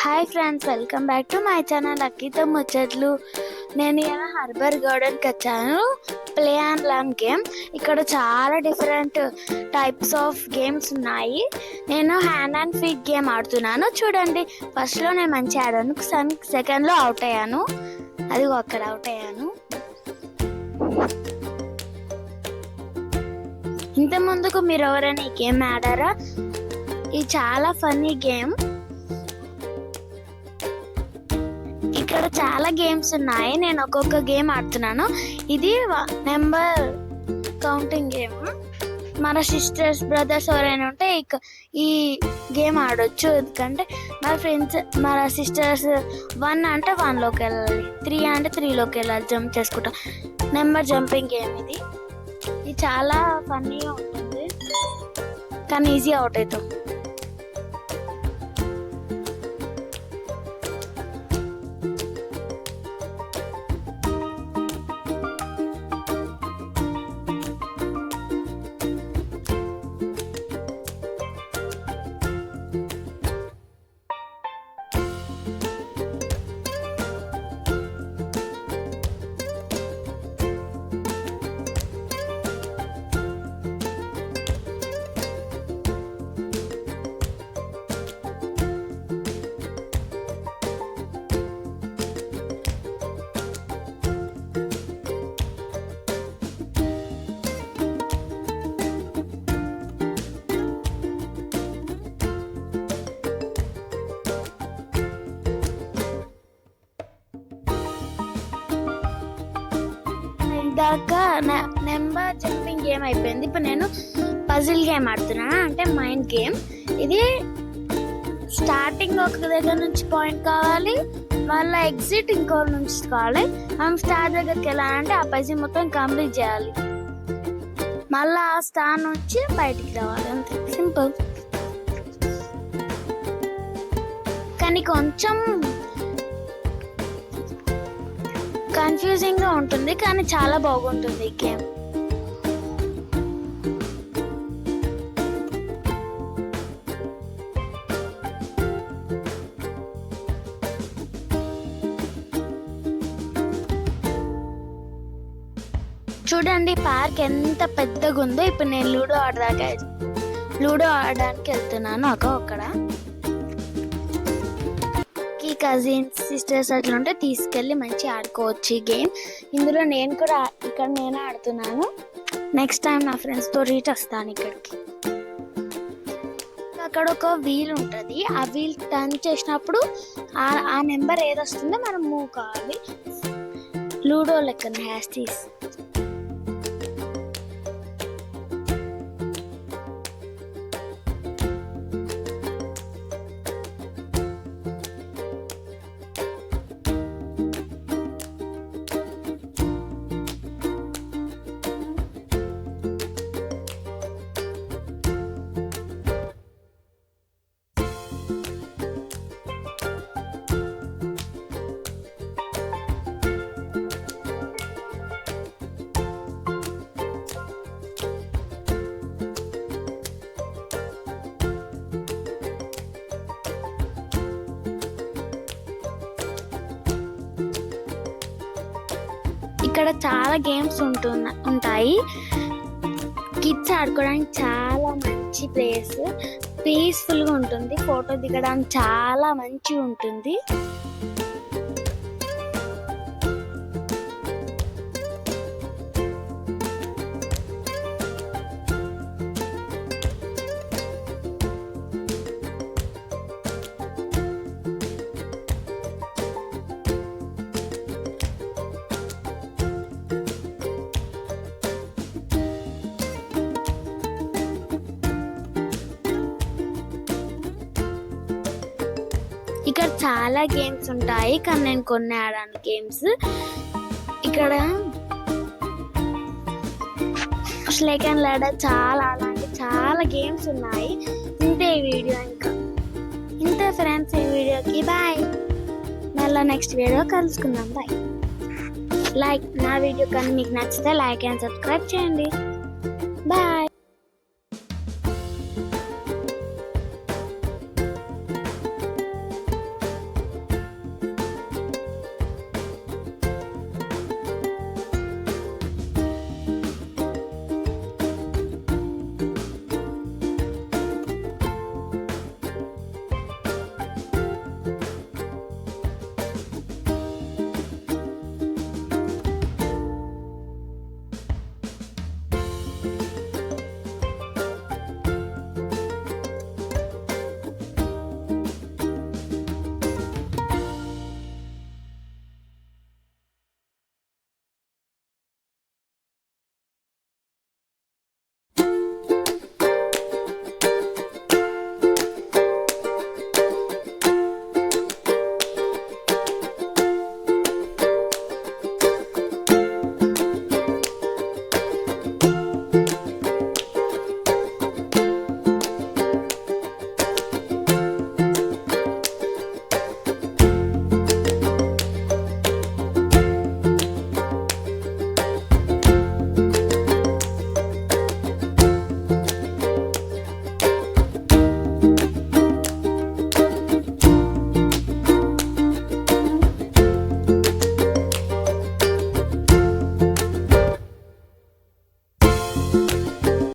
Hi friends, welcome back to my channel లక్కీతో ముచ్చట్లు. నేను ఇలా హర్బర్ గార్డెన్కి వచ్చాను. Play and learn game. ఇక్కడ చాలా డిఫరెంట్ టైప్స్ ఆఫ్ గేమ్స్ ఉన్నాయి. నేను హ్యాండ్ అండ్ ఫీట్ గేమ్ ఆడుతున్నాను. చూడండి, ఫస్ట్లో నేను మంచి ఆడాను, సెకండ్లో అవుట్ అయ్యాను. అది అక్కడ అవుట్ అయ్యాను. ఇంత ముందుకు మీరు ఎవరైనా ఈ గేమ్ ఆడారా? ఇది చాలా ఫన్నీ గేమ్. ఇక్కడ చాలా గేమ్స్ ఉన్నాయి. నేను ఒక్కొక్క గేమ్ ఆడుతున్నాను. ఇది నెంబర్ కౌంటింగ్ గేమ్. మన సిస్టర్స్ బ్రదర్స్ ఎవరైనా ఉంటే ఈ గేమ్ ఆడొచ్చు. ఎందుకంటే మన ఫ్రెండ్స్, మన సిస్టర్స్ 1 అంటే 1లోకి వెళ్ళాలి, 3 అంటే 3లోకి వెళ్ళాలి, జంప్ చేసుకుంటాం. నెంబర్ జంపింగ్ గేమ్ ఇది చాలా ఫన్నీగా ఉంటుంది, కానీ ఈజీ అవుట్ అవుతాం. దాకా నెంబర్ జంపింగ్ గేమ్ అయిపోయింది. ఇప్పుడు నేను పజిల్ గేమ్ ఆడుతున్నాను, అంటే మైండ్ గేమ్. ఇది స్టార్టింగ్ ఒక దగ్గర నుంచి పాయింట్ కావాలి, మళ్ళీ ఎగ్జిట్ ఇంకో నుంచి కావాలి. మనం స్టార్ దగ్గరికి వెళ్ళాలంటే ఆ పజిల్ మొత్తం కంప్లీట్ చేయాలి, మళ్ళీ ఆ స్టార్ నుంచి బయటికి రావాలి. అంతే, సింపుల్. కానీ కొంచెం కన్ఫ్యూజింగ్ గా ఉంటుంది, కానీ చాలా బాగుంటుంది ఈ గేమ్. చూడండి, పార్క్ ఎంత పెద్దగా ఉందో. ఇప్పుడు నేను లూడో ఆడడానికి వెళ్తున్నాను. అక్కడ కజిన్స్, సిస్టర్స్ అట్లా ఉంటే తీసుకెళ్ళి మంచి ఆడుకోవచ్చు ఈ గేమ్. ఇందులో నేను కూడా నేను ఆడుతున్నాను. నెక్స్ట్ టైం నా ఫ్రెండ్స్తో రీచ్ వస్తాను ఇక్కడికి. అక్కడ ఒక వీల్ ఉంటుంది. ఆ వీల్ టర్న్ చేసినప్పుడు ఆ నెంబర్ ఏది వస్తుందో మనం మూవ్ కావాలి. లూడో లెక్కన హ్యాస్టీస్. ఇక్కడ చాలా గేమ్స్ ఉంటాయి. కిడ్స్ ఆడుకోవడానికి చాలా మంచి ప్లేస్, పీస్ఫుల్గా ఉంటుంది. ఫోటో దిగడానికి చాలా మంచిగా ఉంటుంది. ఇక్కడ చాలా గేమ్స్ ఉంటాయి, కానీ నేను కొన్ని ఆడాను గేమ్స్. ఇక్కడ స్నేక్ అండ్ ల్యాడర్, అలాంటి చాలా గేమ్స్ ఉన్నాయి. ఇంతే ఈ వీడియో. ఇంతే ఫ్రెండ్స్ ఈ వీడియోకి. బాయ్. మళ్ళీ నెక్స్ట్ వీడియో కలుసుకుందాం. బాయ్. నా వీడియో కానీ మీకు నచ్చితే లైక్ అండ్ సబ్స్క్రైబ్ చేయండి.